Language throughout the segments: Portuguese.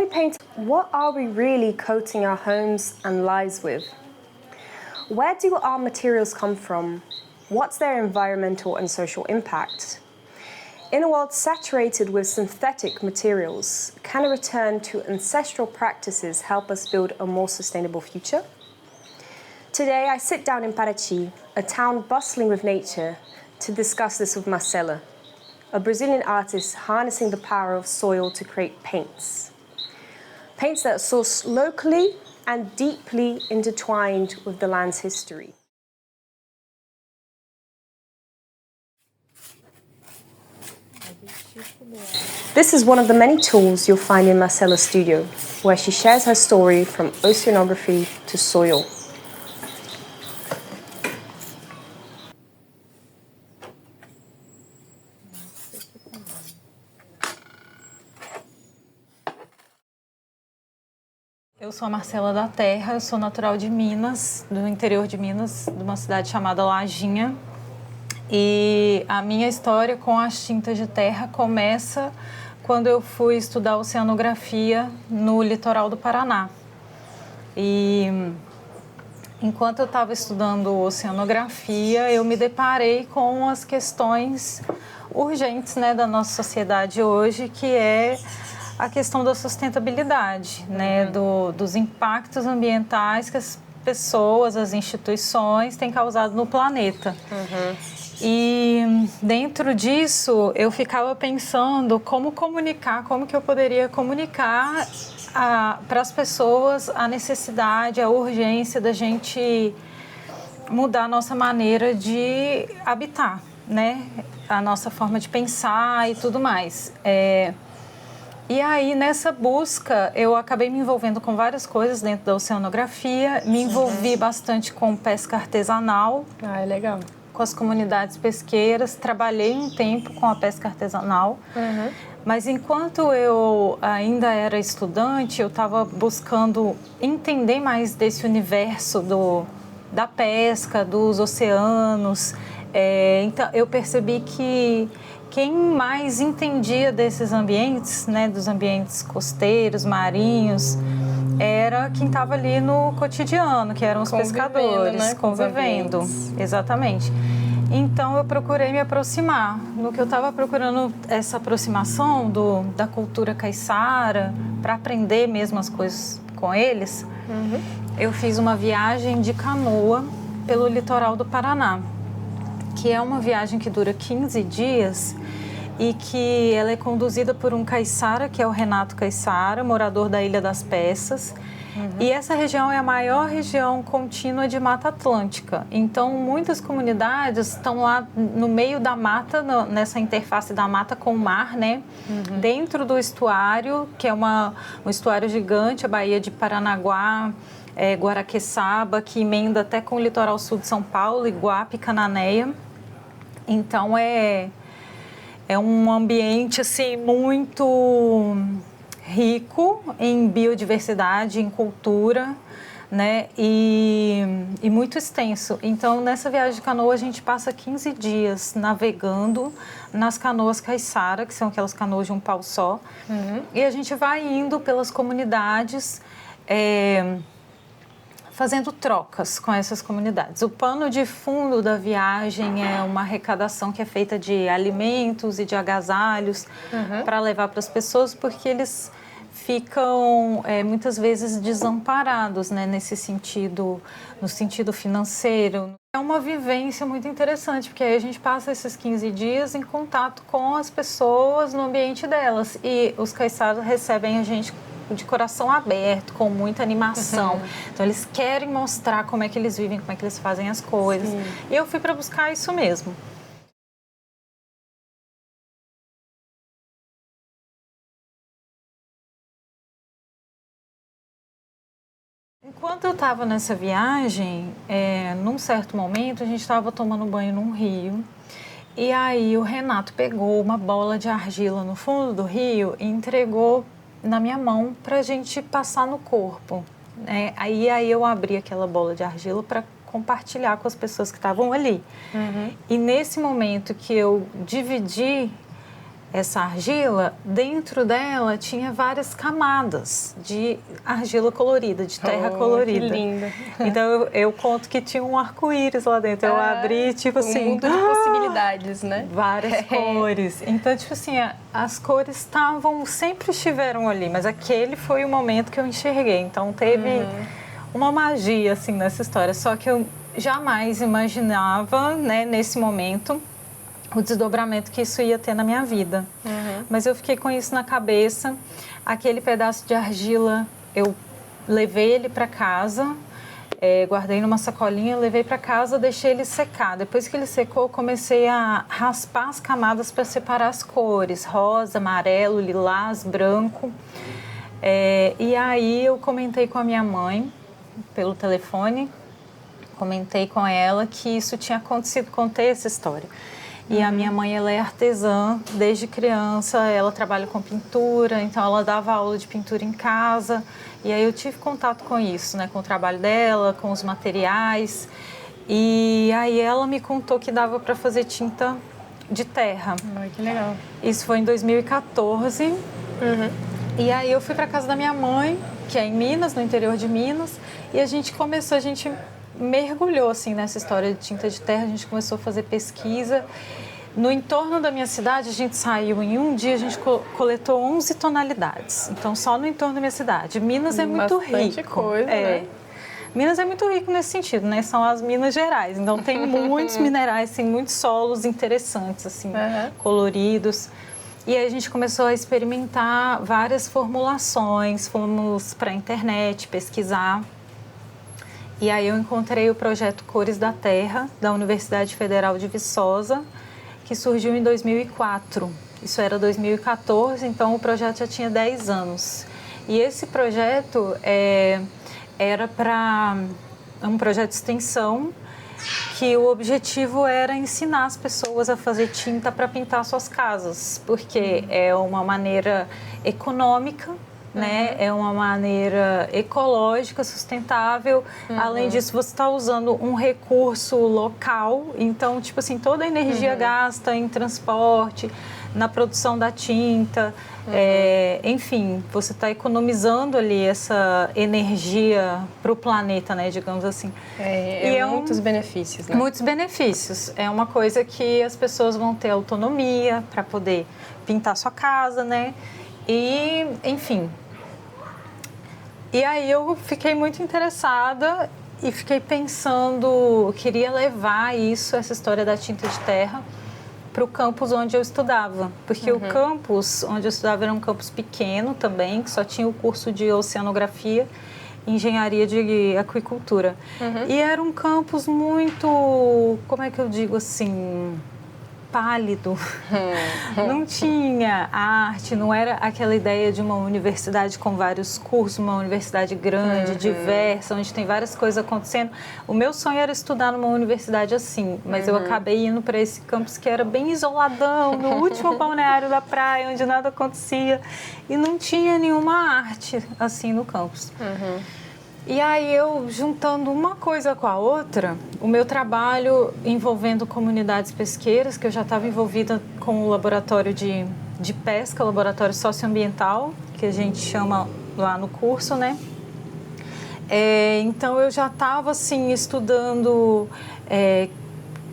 we paint, what are we really coating our homes and lives with? Where do our materials come from? What's their environmental and social impact? In a world saturated with synthetic materials, can a return to ancestral practices help us build a more sustainable future? Today, I sit down in Paraty, a town bustling with nature, to discuss this with Marcela, a Brazilian artist harnessing the power of soil to create paints. Paints that are sourced locally and deeply intertwined with the land's history. This is one of the many tools you'll find in Marcela's studio, where she shares her story from oceanography to soil. Eu sou a Marcela da Terra, eu sou natural de Minas, do interior de Minas, de uma cidade chamada Lajinha. E a minha história com as tintas de terra começa quando eu fui estudar oceanografia no litoral do Paraná. E enquanto eu estava estudando oceanografia, eu me deparei com as questões urgentes, né, da nossa sociedade hoje, que é a questão da sustentabilidade, né, dos impactos ambientais que as pessoas, as instituições têm causado no planeta. E dentro disso, eu ficava pensando como comunicar, como que eu poderia comunicar para as pessoas a necessidade, a urgência da gente mudar a nossa maneira de habitar, né? A nossa forma de pensar e tudo mais. E aí, nessa busca, eu acabei me envolvendo com várias coisas dentro da oceanografia. Me envolvi bastante com pesca artesanal. Ah, é legal. Com as comunidades pesqueiras. Trabalhei um tempo com a pesca artesanal. Mas enquanto eu ainda era estudante, eu estava buscando entender mais desse universo da pesca, dos oceanos. Então, eu percebi que quem mais entendia desses ambientes, né, dos ambientes costeiros, marinhos, era quem estava ali no cotidiano, que eram os pescadores, né, convivendo. Exatamente. Então, eu procurei me aproximar. No que eu estava procurando essa aproximação da cultura caiçara, para aprender mesmo as coisas com eles, eu fiz uma viagem de canoa pelo litoral do Paraná, que é uma viagem que dura 15 dias e que ela é conduzida por um caiçara, que é o Renato Caiçara, morador da Ilha das Peças. E essa região é a maior região contínua de Mata Atlântica. Então, muitas comunidades estão lá no meio da mata, nessa interface da mata com o mar, né? Dentro do estuário, que é um estuário gigante, a Baía de Paranaguá, Guaraqueçaba, que emenda até com o litoral sul de São Paulo, Iguape, Cananéia. Então, é um ambiente assim, muito rico em biodiversidade, em cultura, né? E muito extenso. Então, nessa viagem de canoa, a gente passa 15 dias navegando nas canoas caiçara, que são aquelas canoas de um pau só. E a gente vai indo pelas comunidades, fazendo trocas com essas comunidades. O pano de fundo da viagem é uma arrecadação que é feita de alimentos e de agasalhos para levar para as pessoas, porque eles ficam muitas vezes desamparados, né, nesse sentido, no sentido financeiro. É uma vivência muito interessante, porque aí a gente passa esses 15 dias em contato com as pessoas no ambiente delas. E os caiçaras recebem a gente de coração aberto, com muita animação. Então, eles querem mostrar como é que eles vivem, como é que eles fazem as coisas. E eu fui para buscar isso mesmo. Enquanto eu estava nessa viagem, num certo momento, a gente estava tomando banho num rio. E aí o Renato pegou uma bola de argila no fundo do rio e entregou na minha mão para a gente passar no corpo, né? Aí eu abri aquela bola de argila para compartilhar com as pessoas que estavam ali. E nesse momento que eu dividi essa argila, dentro dela tinha várias camadas de argila colorida, de terra colorida. Que lindo. Então eu conto que tinha um arco-íris lá dentro. Eu abri, tipo assim, um mundo de possibilidades, né? Várias cores. Então, tipo assim, as cores sempre estiveram ali, mas aquele foi o momento que eu enxerguei. Então teve uma magia assim nessa história, só que eu jamais imaginava, né, nesse momento, o desdobramento que isso ia ter na minha vida. Mas eu fiquei com isso na cabeça. Aquele pedaço de argila, eu levei ele para casa, guardei numa sacolinha, levei para casa, deixei ele secar. Depois que ele secou, eu comecei a raspar as camadas para separar as cores, rosa, amarelo, lilás, branco. E aí eu comentei com a minha mãe, pelo telefone, comentei com ela que isso tinha acontecido, contei essa história. E a minha mãe, ela é artesã desde criança, ela trabalha com pintura, então ela dava aula de pintura em casa. E aí eu tive contato com isso, né, com o trabalho dela, com os materiais. E aí ela me contou que dava para fazer tinta de terra. Ai, que legal. Isso foi em 2014. E aí eu fui para casa da minha mãe, que é em Minas, no interior de Minas, e a gente mergulhou assim nessa história de tinta de terra, a gente começou a fazer pesquisa. No entorno da minha cidade, a gente saiu em um dia, a gente coletou 11 tonalidades. Então, só no entorno da minha cidade. Minas é muito Bastante rico. coisa, né? Minas é muito rico nesse sentido, né? São as Minas Gerais. Então, tem muitos minerais, tem muitos solos interessantes, assim, coloridos. E aí a gente começou a experimentar várias formulações, fomos para a internet pesquisar. E aí eu encontrei o projeto Cores da Terra, da Universidade Federal de Viçosa, que surgiu em 2004. Isso era 2014, então o projeto já tinha 10 anos. E esse projeto era um projeto de extensão, que o objetivo era ensinar as pessoas a fazer tinta para pintar suas casas, porque é uma maneira econômica, né? É uma maneira ecológica, sustentável. Além disso, você está usando um recurso local. Então, tipo assim, toda a energia gasta em transporte, na produção da tinta. Enfim, você está economizando ali essa energia para o planeta, né? Digamos assim. Muitos benefícios, né? Muitos benefícios. É uma coisa que as pessoas vão ter autonomia para poder pintar sua casa, né? E, enfim... E aí eu fiquei muito interessada e fiquei pensando, queria levar essa história da tinta de terra, para o campus onde eu estudava. Porque o campus onde eu estudava era um campus pequeno também, que só tinha o curso de oceanografia e engenharia de aquicultura. E era um campus muito, como é que eu digo assim... pálido, não tinha arte, não era aquela ideia de uma universidade com vários cursos, uma universidade grande, diversa, onde tem várias coisas acontecendo. O meu sonho era estudar numa universidade assim, mas eu acabei indo para esse campus que era bem isoladão, no último balneário da praia, onde nada acontecia, e não tinha nenhuma arte assim no campus. E aí eu, juntando uma coisa com a outra, o meu trabalho envolvendo comunidades pesqueiras, que eu já estava envolvida com o laboratório de pesca, o laboratório socioambiental, que a gente chama lá no curso, né? Então eu já estava assim estudando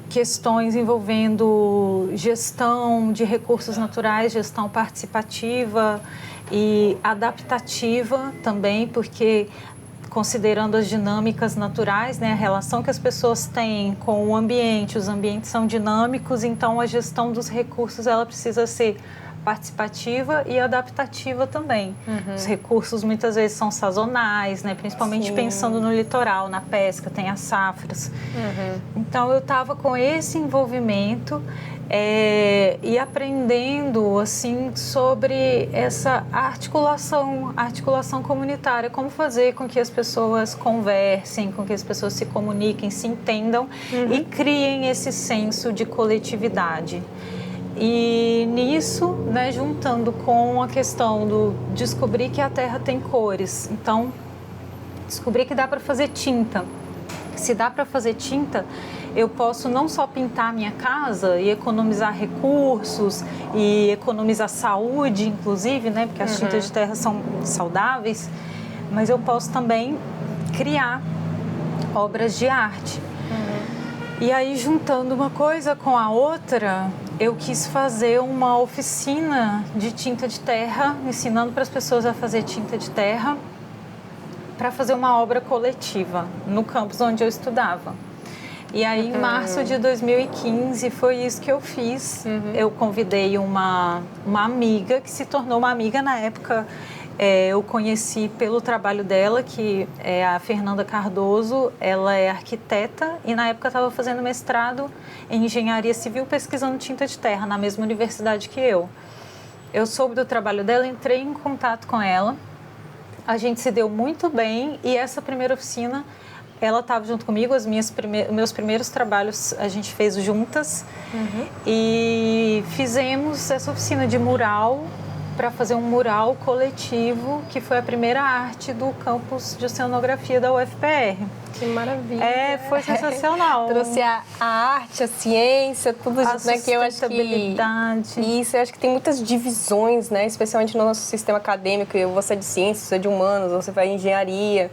questões envolvendo gestão de recursos naturais, gestão participativa e adaptativa também, porque considerando as dinâmicas naturais, né, a relação que as pessoas têm com o ambiente, os ambientes são dinâmicos, então a gestão dos recursos ela precisa ser participativa e adaptativa também. Os recursos muitas vezes são sazonais, né, principalmente pensando no litoral, na pesca, tem as safras. Então eu estava com esse envolvimento e aprendendo assim sobre essa articulação comunitária, como fazer com que as pessoas conversem, com que as pessoas se comuniquem, se entendam e criem esse senso de coletividade. E nisso, né, juntando com a questão do descobrir que a Terra tem cores, então descobri que dá para fazer tinta. se dá para fazer tinta, eu posso não só pintar a minha casa e economizar recursos e economizar saúde, inclusive, né? Porque as tintas de terra são saudáveis, mas eu posso também criar obras de arte. E aí, juntando uma coisa com a outra, eu quis fazer uma oficina de tinta de terra, ensinando para as pessoas a fazer tinta de terra, para fazer uma obra coletiva no campus onde eu estudava. E aí, em março de 2015, foi isso que eu fiz. Eu convidei uma amiga, que se tornou uma amiga na época. Eu conheci pelo trabalho dela, que é a Fernanda Cardoso. Ela é arquiteta e na época estava fazendo mestrado em engenharia civil, pesquisando tinta de terra na mesma universidade que eu. Eu soube do trabalho dela, entrei em contato com ela. A gente se deu muito bem e essa primeira oficina, ela estava junto comigo. Meus primeiros trabalhos a gente fez juntas e fizemos essa oficina de mural, para fazer um mural coletivo, que foi a primeira arte do campus de oceanografia da UFPR. Que maravilha! Foi sensacional. Trouxe a arte, a ciência, tudo isso, né? Que eu acho que isso, eu acho que tem muitas divisões, né? Especialmente no nosso sistema acadêmico. Você é de ciências, você é de humanos, você vai em engenharia.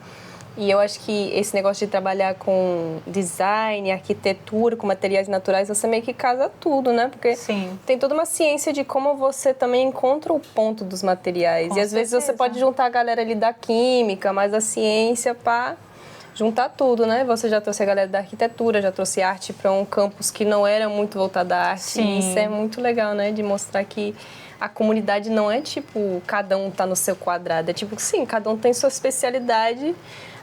E eu acho que esse negócio de trabalhar com design, arquitetura, com materiais naturais, você meio que casa tudo, né? Porque tem toda uma ciência de como você também encontra o ponto dos materiais. E às vezes você pode juntar a galera ali da química, mas a ciência para juntar tudo, né? Você já trouxe a galera da arquitetura, já trouxe arte para um campus que não era muito voltado à arte. Sim. E isso é muito legal, né? De mostrar que a comunidade não é tipo, cada um tá no seu quadrado. É tipo, sim, cada um tem sua especialidade,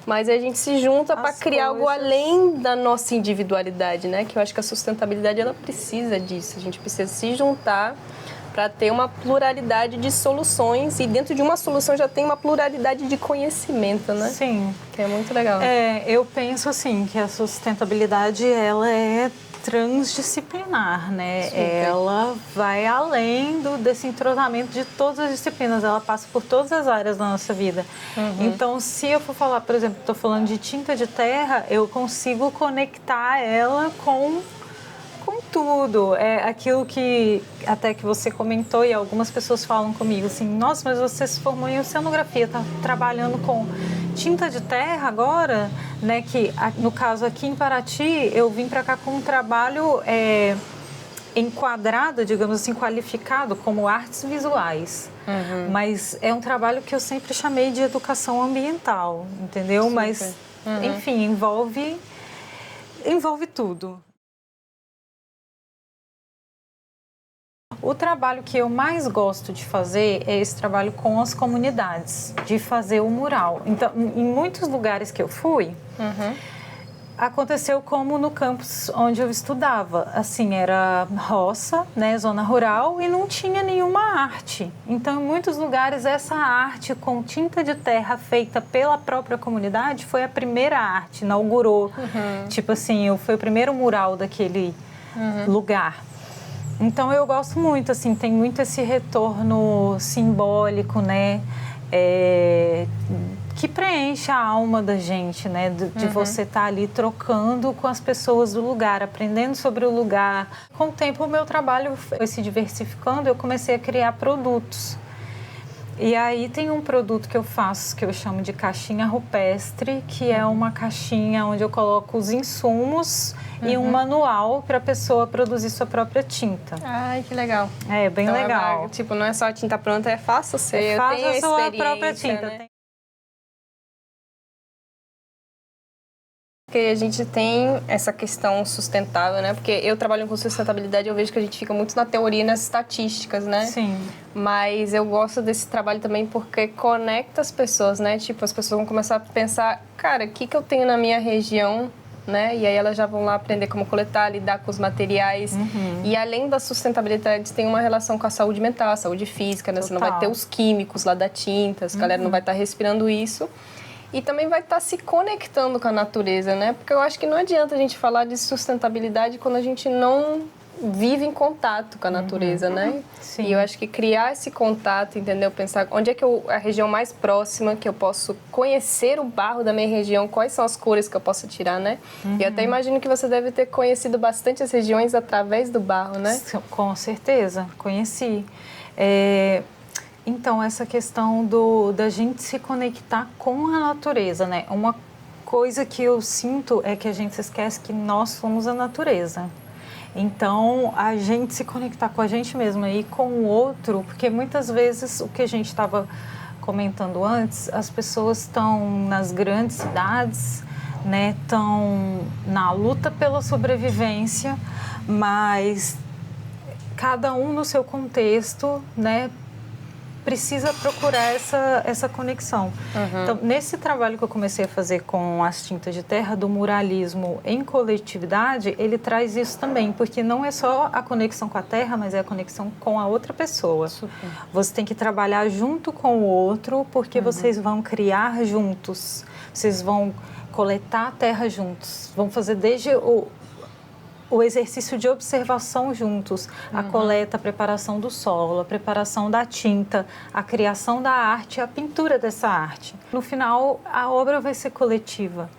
mas a gente se junta para criar algo além da nossa individualidade, né? Que eu acho que a sustentabilidade, ela precisa disso. A gente precisa se juntar para ter uma pluralidade de soluções, e dentro de uma solução já tem uma pluralidade de conhecimento, né? Sim. Que é muito legal. Eu penso assim, que a sustentabilidade, ela é transdisciplinar, né? Super. Ela vai além desse entrosamento de todas as disciplinas, ela passa por todas as áreas da nossa vida. Então, se eu for falar, por exemplo, estou falando de tinta de terra, eu consigo conectar ela com tudo. É aquilo que até que você comentou e algumas pessoas falam comigo assim, nossa, mas você se formou em oceanografia, está trabalhando com tinta de terra agora, né? Que no caso aqui em Paraty, eu vim para cá com um trabalho enquadrado, digamos assim, qualificado como artes visuais. Mas é um trabalho que eu sempre chamei de educação ambiental, entendeu? Super. Mas, enfim, envolve tudo. O trabalho que eu mais gosto de fazer é esse trabalho com as comunidades, de fazer o mural. Então, em muitos lugares que eu fui, aconteceu como no campus onde eu estudava. Assim, era roça, né, zona rural, e não tinha nenhuma arte. Então, em muitos lugares, essa arte com tinta de terra feita pela própria comunidade foi a primeira arte, inaugurou. Tipo assim, foi o primeiro mural daquele lugar. Então, eu gosto muito, assim, tem muito esse retorno simbólico, né? Que preenche a alma da gente, né? De você estar ali trocando com as pessoas do lugar, aprendendo sobre o lugar. Com o tempo, o meu trabalho foi se diversificando, eu comecei a criar produtos. E aí tem um produto que eu faço, que eu chamo de caixinha rupestre, que é uma caixinha onde eu coloco os insumos e um manual para a pessoa produzir sua própria tinta. Ai, que legal. É, bem então, legal. Tipo, não é só a tinta pronta, faça você. Faça a sua própria tinta. Né? Porque a gente tem essa questão sustentável, né? Porque eu trabalho com sustentabilidade, eu vejo que a gente fica muito na teoria e nas estatísticas, né? Sim. Mas eu gosto desse trabalho também porque conecta as pessoas, né? Tipo, as pessoas vão começar a pensar, cara, o que eu tenho na minha região, né? E aí elas já vão lá aprender como coletar, lidar com os materiais. E além da sustentabilidade, tem uma relação com a saúde mental, a saúde física, né? Você não vai ter os químicos lá da tinta, a galera não vai estar respirando isso. E também vai estar se conectando com a natureza, né? Porque eu acho que não adianta a gente falar de sustentabilidade quando a gente não vive em contato com a natureza, né? Sim. E eu acho que criar esse contato, entendeu? Pensar onde é que a região mais próxima que eu posso conhecer o barro da minha região, quais são as cores que eu posso tirar, né? E até imagino que você deve ter conhecido bastante as regiões através do barro, né? Com certeza, conheci. Então, essa questão da gente se conectar com a natureza, né? Uma coisa que eu sinto é que a gente se esquece que nós somos a natureza. Então, a gente se conectar com a gente mesma e com o outro, porque muitas vezes o que a gente estava comentando antes, as pessoas estão nas grandes cidades, né? Estão na luta pela sobrevivência, mas cada um no seu contexto, né? Precisa procurar essa conexão. Então, nesse trabalho que eu comecei a fazer com as tintas de terra, do muralismo em coletividade, ele traz isso também, porque não é só a conexão com a terra, mas é a conexão com a outra pessoa. Super. Você tem que trabalhar junto com o outro, porque vocês vão criar juntos, vocês vão coletar a terra juntos, vão fazer desde o exercício de observação juntos, a coleta, a preparação do solo, a preparação da tinta, a criação da arte, a pintura dessa arte. No final, a obra vai ser coletiva,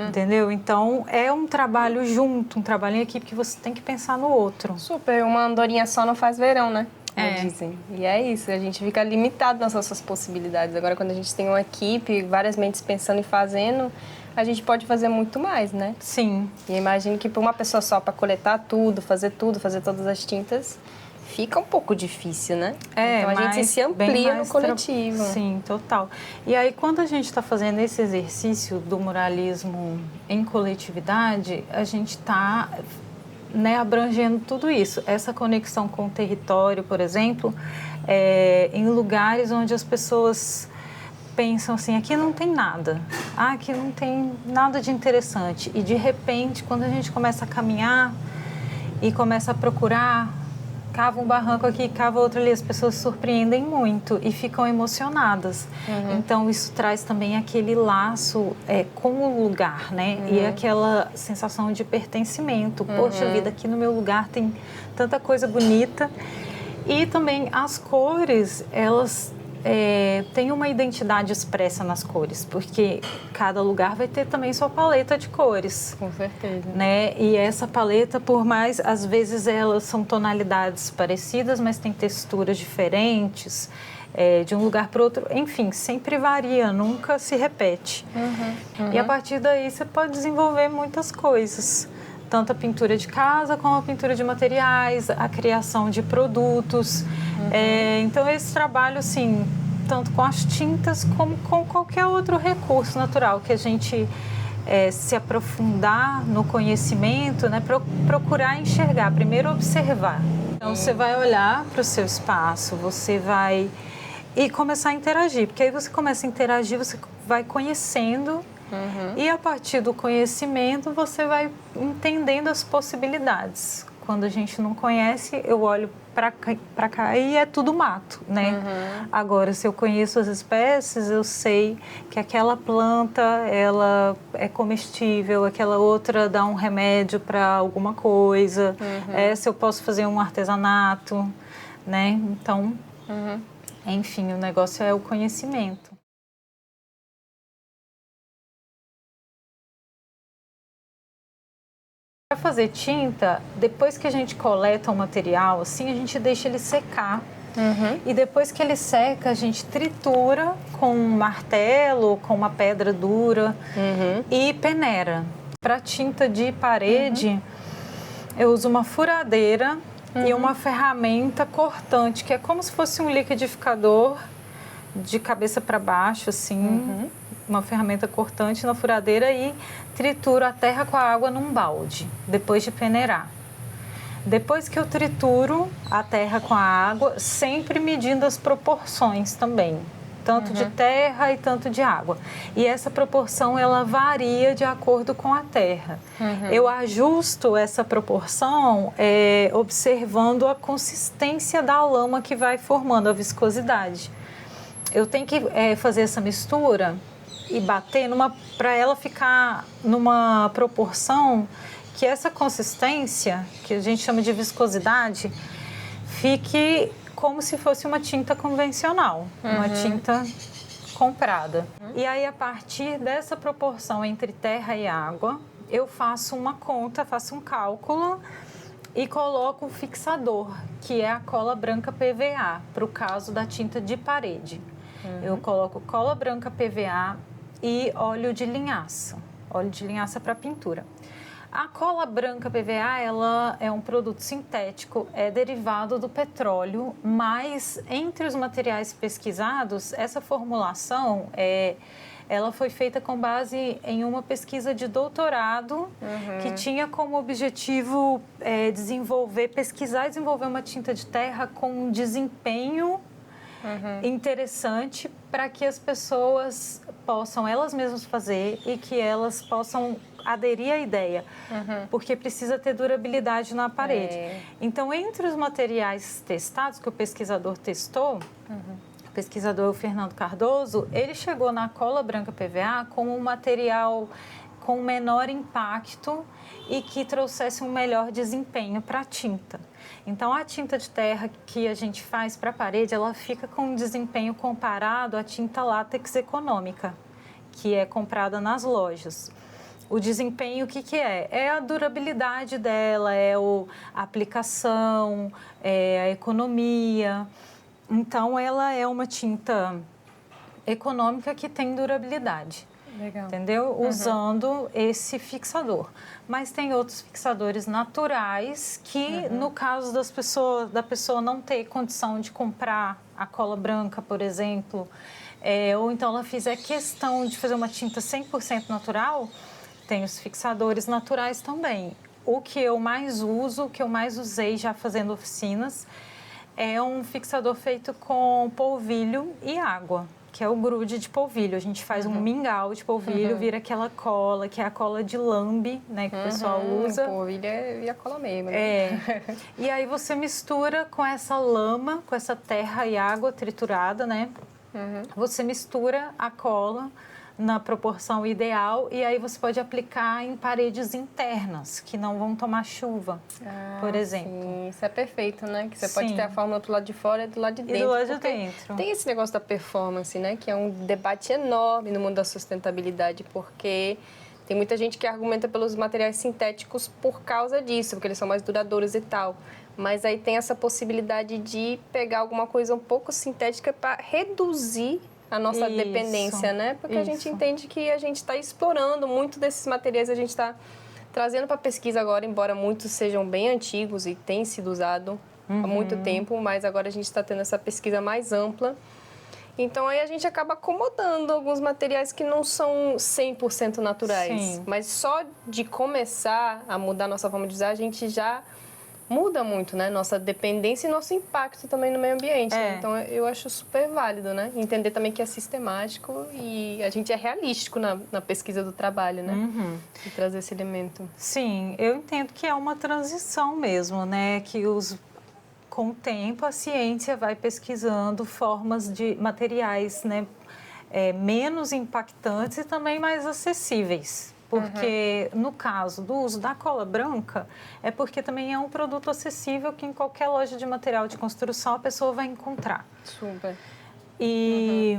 entendeu? Então, é um trabalho junto, um trabalho em equipe que você tem que pensar no outro. Super, uma andorinha só não faz verão, né? Como É. dizem. E é isso, a gente fica limitado nas nossas possibilidades. Agora, quando a gente tem uma equipe, várias mentes pensando e fazendo, a gente pode fazer muito mais, né? Sim. E imagino que para uma pessoa só, para coletar tudo, fazer todas as tintas, fica um pouco difícil, né? Então a gente se amplia no coletivo. Sim, total. E aí, quando a gente está fazendo esse exercício do muralismo em coletividade, a gente está, né, abrangendo tudo isso. Essa conexão com o território, por exemplo, em lugares onde as pessoas pensam assim, aqui não tem nada, aqui não tem nada de interessante. E de repente, quando a gente começa a caminhar e começa a procurar, cava um barranco aqui, cava outro ali, as pessoas se surpreendem muito e ficam emocionadas. Então, isso traz também aquele laço com o lugar, né? E aquela sensação de pertencimento. Poxa vida, aqui no meu lugar tem tanta coisa bonita. E também as cores, elas tem uma identidade expressa nas cores, porque cada lugar vai ter também sua paleta de cores. Com certeza. Né? E essa paleta, por mais, às vezes elas são tonalidades parecidas, mas tem texturas diferentes, de um lugar para o outro. Enfim, sempre varia, nunca se repete. E a partir daí você pode desenvolver muitas coisas. Tanto a pintura de casa, como a pintura de materiais, a criação de produtos. Então, esse trabalho, assim, tanto com as tintas como com qualquer outro recurso natural que a gente se aprofundar no conhecimento, né, procurar enxergar, primeiro observar. Então, você vai olhar para o seu espaço, você vai e começar a interagir, porque aí você começa a interagir, você vai conhecendo. E a partir do conhecimento você vai entendendo as possibilidades. Quando a gente não conhece, eu olho para cá e é tudo mato, né? Agora, se eu conheço as espécies, eu sei que aquela planta ela é comestível, aquela outra dá um remédio para alguma coisa. Se eu posso fazer um artesanato, né? Então, enfim, o negócio é o conhecimento. Para fazer tinta, depois que a gente coleta o material, assim, a gente deixa ele secar. E depois que ele seca, a gente tritura com um martelo, com uma pedra dura e peneira. Para tinta de parede, eu uso uma furadeira e uma ferramenta cortante, que é como se fosse um liquidificador de cabeça para baixo, assim, uma ferramenta cortante na furadeira e trituro a terra com a água num balde, depois de peneirar. Depois que eu trituro a terra com a água, sempre medindo as proporções também, tanto de terra e tanto de água. E essa proporção, ela varia de acordo com a terra. Eu ajusto essa proporção observando a consistência da lama que vai formando, a viscosidade. Eu tenho que fazer essa mistura e bater para ela ficar numa proporção que essa consistência, que a gente chama de viscosidade, fique como se fosse uma tinta convencional, uma tinta comprada. E aí, a partir dessa proporção entre terra e água, eu faço uma conta, faço um cálculo e coloco o fixador, que é a cola branca PVA, para o caso da tinta de parede. Eu coloco cola branca PVA e óleo de linhaça para pintura. A cola branca PVA, ela é um produto sintético, é derivado do petróleo, mas entre os materiais pesquisados, essa formulação ela foi feita com base em uma pesquisa de doutorado que tinha como objetivo pesquisar e desenvolver uma tinta de terra com um desempenho interessante para que as pessoas possam elas mesmas fazer e que elas possam aderir à ideia, porque precisa ter durabilidade na parede. Então, entre os materiais testados que o pesquisador testou, o pesquisador Fernando Cardoso, ele chegou na cola branca PVA como um material com menor impacto e que trouxesse um melhor desempenho para a tinta. Então, a tinta de terra que a gente faz para a parede, ela fica com um desempenho comparado à tinta látex econômica, que é comprada nas lojas. O desempenho, o que é? É a durabilidade dela, a aplicação, a economia. Então, ela é uma tinta econômica que tem durabilidade. Legal. Entendeu? Usando esse fixador. Mas tem outros fixadores naturais que, no caso da pessoa não ter condição de comprar a cola branca, por exemplo, ou então ela fizer questão de fazer uma tinta 100% natural, tem os fixadores naturais também. O que eu mais uso, o que eu mais usei já fazendo oficinas, é um fixador feito com polvilho e água, que é o grude de polvilho. A gente faz um mingau de polvilho, vira aquela cola, que é a cola de lambe, né, que o pessoal usa. Polvilho e a cola mesmo. Né? E aí você mistura com essa lama, com essa terra e água triturada, né? Você mistura a cola na proporção ideal e aí você pode aplicar em paredes internas, que não vão tomar chuva, por exemplo. Sim, isso é perfeito, né? Que você pode ter a forma do lado de fora e do lado de dentro. E do lado de dentro. Tem esse negócio da performance, né? Que é um debate enorme no mundo da sustentabilidade, porque tem muita gente que argumenta pelos materiais sintéticos por causa disso, porque eles são mais duradouros e tal. Mas aí tem essa possibilidade de pegar alguma coisa um pouco sintética para reduzir a nossa dependência, né? Porque a gente entende que a gente está explorando muito desses materiais, a gente está trazendo para pesquisa agora, embora muitos sejam bem antigos e tenham sido usados há muito tempo, mas agora a gente está tendo essa pesquisa mais ampla. Então, aí a gente acaba acomodando alguns materiais que não são 100% naturais. Sim. Mas só de começar a mudar a nossa forma de usar, a gente já muda muito, né? Nossa dependência e nosso impacto também no meio ambiente. Né? Então, eu acho super válido, né? Entender também que é sistemático e a gente é realístico na pesquisa do trabalho, né? E trazer esse elemento. Sim, eu entendo que é uma transição mesmo, né? Que com o tempo a ciência vai pesquisando formas de materiais, né? Menos impactantes e também mais acessíveis. Porque no caso do uso da cola branca, é porque também é um produto acessível que em qualquer loja de material de construção a pessoa vai encontrar. Super. E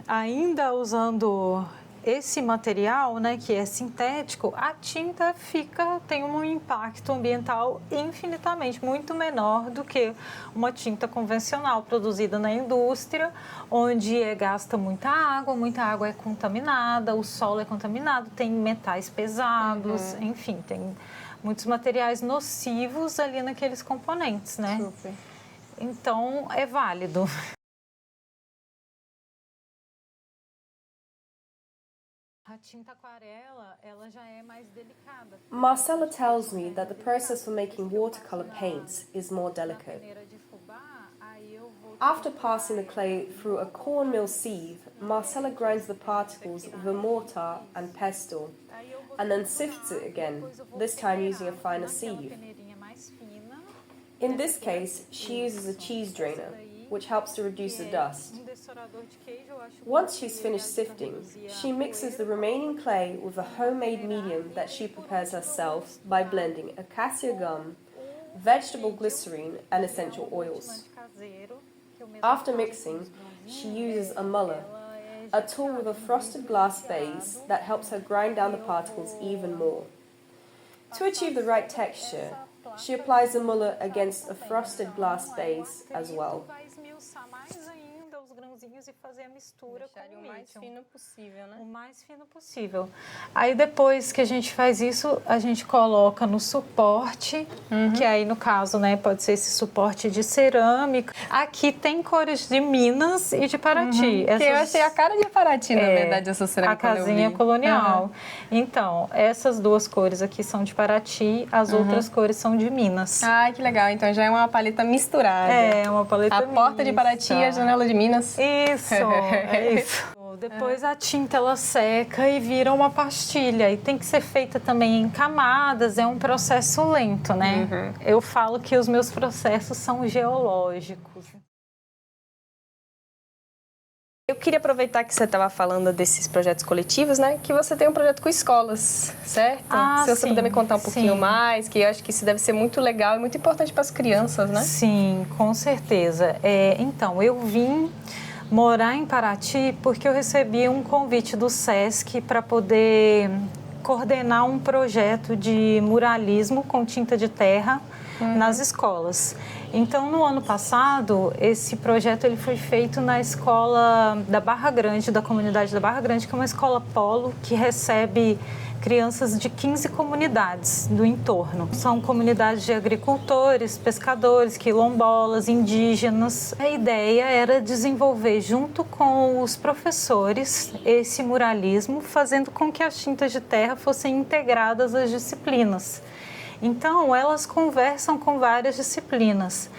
ainda usando esse material, né, que é sintético, a tinta tem um impacto ambiental infinitamente muito menor do que uma tinta convencional produzida na indústria, onde gasta muita água é contaminada, o solo é contaminado, tem metais pesados, enfim, tem muitos materiais nocivos ali naqueles componentes, né? Super. Então, é válido. A tinta aquarela, ela já é mais delicada. Marcella tells me that the process for making watercolor paints is more delicate. After passing the clay through a cornmeal sieve, Marcella grinds the particles with a mortar and pestle, and then sifts it again, this time using a finer sieve. In this case, she uses a cheese drainer, which helps to reduce the dust. Once she's finished sifting, she mixes the remaining clay with a homemade medium that she prepares herself by blending acacia gum, vegetable glycerine, and essential oils. After mixing, she uses a muller, a tool with a frosted glass base that helps her grind down the particles even more. To achieve the right texture, she applies the muller against a frosted glass base as well. E fazer a mistura com o mais fino possível, né? O mais fino possível. Aí depois que a gente faz isso, a gente coloca no suporte, que aí no caso, né, pode ser esse suporte de cerâmica. Aqui tem cores de Minas e de Paraty. Que eu achei a cara de Paraty, na verdade, essa cerâmica. A casinha colonial. Então, essas duas cores aqui são de Paraty, as outras cores são de Minas. Ai, que legal. Então já é uma paleta misturada. É, uma paleta A porta de Paraty e a janela de Minas. Isso, é isso. Depois a tinta ela seca e vira uma pastilha. E tem que ser feita também em camadas, é um processo lento, né? Eu falo que os meus processos são geológicos. Eu queria aproveitar que você estava falando desses projetos coletivos, né? Que você tem um projeto com escolas, certo? Se você puder me contar um pouquinho mais, que eu acho que isso deve ser muito legal e muito importante para as crianças, né? Sim, com certeza. Então, eu vim morar em Paraty porque eu recebi um convite do SESC para poder coordenar um projeto de muralismo com tinta de terra nas escolas. Então, no ano passado, esse projeto ele foi feito na escola da Barra Grande, da comunidade da Barra Grande, que é uma escola polo que recebe crianças de 15 comunidades do entorno. São comunidades de agricultores, pescadores, quilombolas, indígenas. A ideia era desenvolver, junto com os professores, esse muralismo, fazendo com que as tintas de terra fossem integradas às disciplinas. Então, elas conversam com várias disciplinas.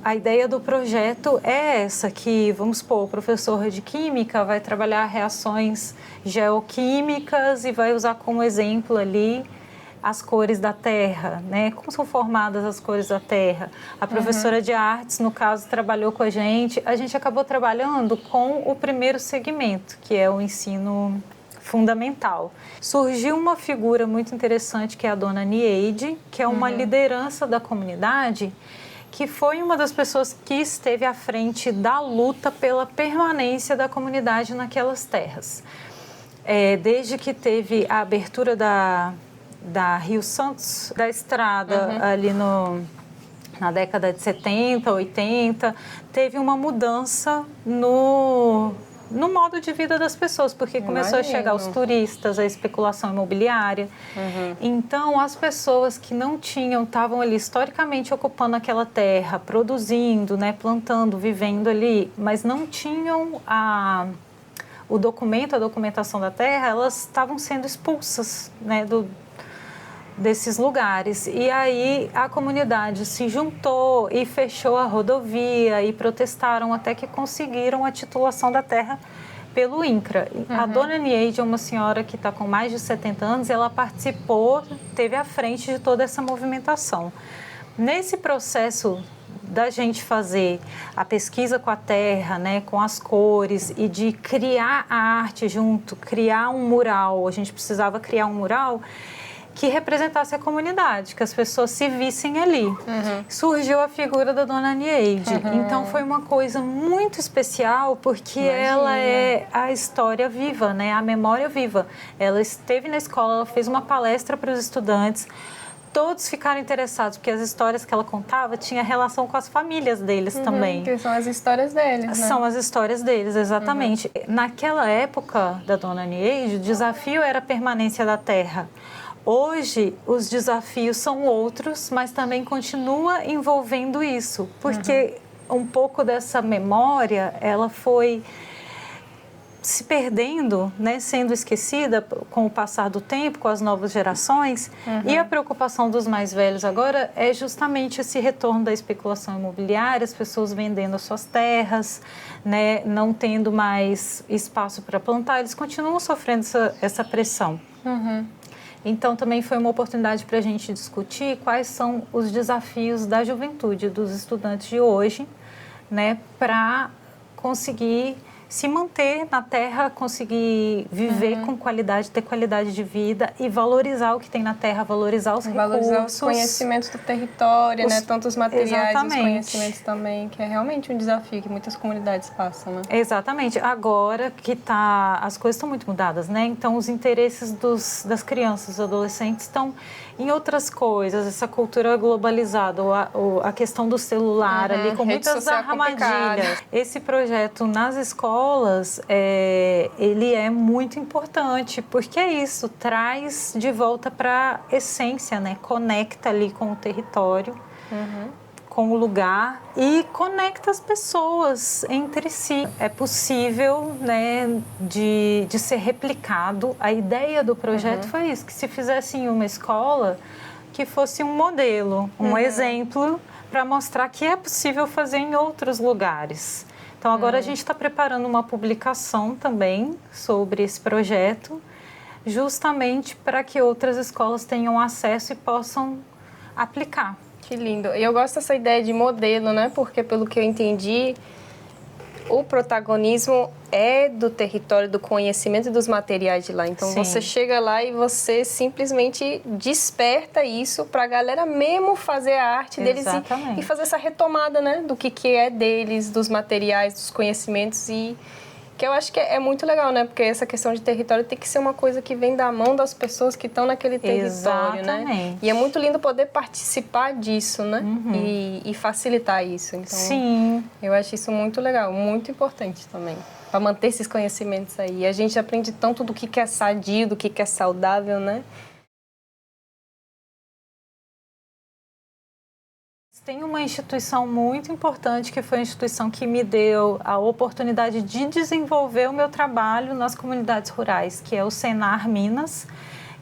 A ideia do projeto é essa, que, vamos supor, o professor de Química vai trabalhar reações geoquímicas e vai usar como exemplo ali as cores da Terra, né? Como são formadas as cores da Terra. A professora de Artes, no caso, trabalhou com a gente. A gente acabou trabalhando com o primeiro segmento, que é o ensino fundamental. Surgiu uma figura muito interessante que é a dona Nieide, que é uma liderança da comunidade, que foi uma das pessoas que esteve à frente da luta pela permanência da comunidade naquelas terras. Desde que teve a abertura da Rio Santos, da estrada ali na década de 70, 80, teve uma mudança no modo de vida das pessoas, porque começou a chegar os turistas, a especulação imobiliária. Então, as pessoas que não tinham, estavam ali historicamente ocupando aquela terra, produzindo, né, plantando, vivendo ali, mas não tinham a documentação da terra, elas estavam sendo expulsas, né, desses lugares. E aí a comunidade se juntou e fechou a rodovia e protestaram até que conseguiram a titulação da terra pelo INCRA. A dona Nieide é uma senhora que está com mais de 70 anos, ela participou, teve à frente de toda essa movimentação. Nesse processo da gente fazer a pesquisa com a terra, né, com as cores e de criar a arte junto, criar um mural, a gente precisava criar um mural que representasse a comunidade, que as pessoas se vissem ali. Surgiu a figura da dona Nieide. Então, foi uma coisa muito especial, porque ela é a história viva, né? A memória viva. Ela esteve na escola, ela fez uma palestra para os estudantes, todos ficaram interessados, porque as histórias que ela contava tinham relação com as famílias deles também. Que são as histórias deles, né? São as histórias deles, exatamente. Naquela época da dona Nieide, o desafio era a permanência da terra. Hoje, os desafios são outros, mas também continua envolvendo isso, porque um pouco dessa memória, ela foi se perdendo, né, sendo esquecida com o passar do tempo, com as novas gerações. E a preocupação dos mais velhos agora é justamente esse retorno da especulação imobiliária, as pessoas vendendo as suas terras, né, não tendo mais espaço para plantar, eles continuam sofrendo essa pressão. Então, também foi uma oportunidade para a gente discutir quais são os desafios da juventude, dos estudantes de hoje, né, para conseguir se manter na terra, conseguir viver com qualidade, ter qualidade de vida e valorizar o que tem na terra, valorizar os recursos. Valorizar os conhecimentos do território, né? Tanto os materiais, Exatamente. os conhecimentos também, que é realmente um desafio que muitas comunidades passam, né? Exatamente. Agora que as coisas estão muito mudadas, né? Então, os interesses das crianças, dos adolescentes estão em outras coisas, essa cultura globalizada, a questão do celular ali, com Rede muitas social armadilhas. complicada. Esse projeto nas escolas, ele é muito importante, porque é isso, traz de volta para a essência, né? Conecta ali com o território, com o lugar e conecta as pessoas entre si. É possível, né, de ser replicado. A ideia do projeto foi isso, que se fizesse em uma escola, que fosse um modelo, um exemplo para mostrar que é possível fazer em outros lugares. Então, agora a gente está preparando uma publicação também sobre esse projeto, justamente para que outras escolas tenham acesso e possam aplicar. Que lindo. E eu gosto dessa ideia de modelo, né? Porque, pelo que eu entendi, o protagonismo é do território, do conhecimento e dos materiais de lá. Então, Sim. você chega lá e você simplesmente desperta isso para a galera mesmo fazer a arte deles e fazer essa retomada, né? Do que é deles, dos materiais, dos conhecimentos e... que eu acho que é muito legal, né? Porque essa questão de território tem que ser uma coisa que vem da mão das pessoas que estão naquele território, né? E é muito lindo poder participar disso, né? E facilitar isso. Então, Sim. Eu acho isso muito legal, muito importante também. Para manter esses conhecimentos aí. E a gente aprende tanto do que é sadio, do que é saudável, né? Tem uma instituição muito importante, que foi a instituição que me deu a oportunidade de desenvolver o meu trabalho nas comunidades rurais, que é o Senar Minas,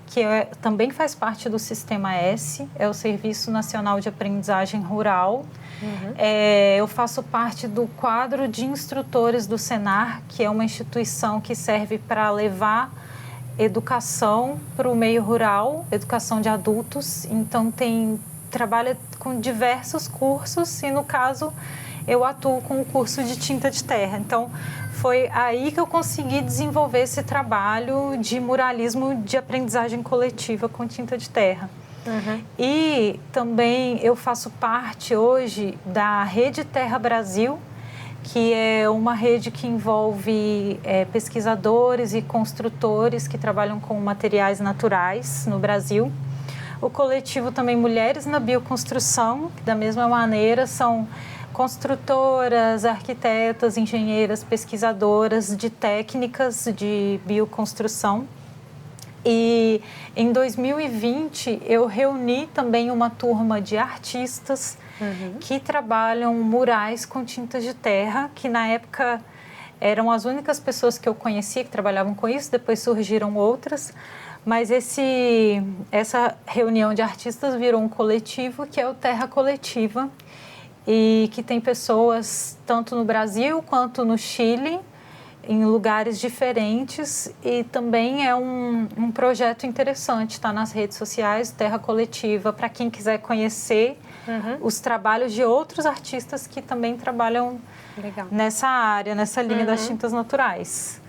que também faz parte do Sistema S, é o Serviço Nacional de Aprendizagem Rural. Eu faço parte do quadro de instrutores do Senar, que é uma instituição que serve para levar educação para o meio rural, educação de adultos. Então, trabalha com diversos cursos e, no caso, eu atuo com o curso de tinta de terra. Então, foi aí que eu consegui desenvolver esse trabalho de muralismo de aprendizagem coletiva com tinta de terra. E também eu faço parte hoje da Rede Terra Brasil, que é uma rede que envolve pesquisadores e construtores que trabalham com materiais naturais no Brasil. O coletivo também Mulheres na Bioconstrução, que da mesma maneira são construtoras, arquitetas, engenheiras, pesquisadoras de técnicas de bioconstrução. E em 2020 eu reuni também uma turma de artistas que trabalham murais com tintas de terra, que na época eram as únicas pessoas que eu conhecia que trabalhavam com isso, depois surgiram outras. Mas essa reunião de artistas virou um coletivo, que é o Terra Coletiva, e que tem pessoas tanto no Brasil quanto no Chile, em lugares diferentes, e também é um projeto interessante, está nas redes sociais, Terra Coletiva, para quem quiser conhecer os trabalhos de outros artistas que também trabalham nessa área, nessa linha das tintas naturais.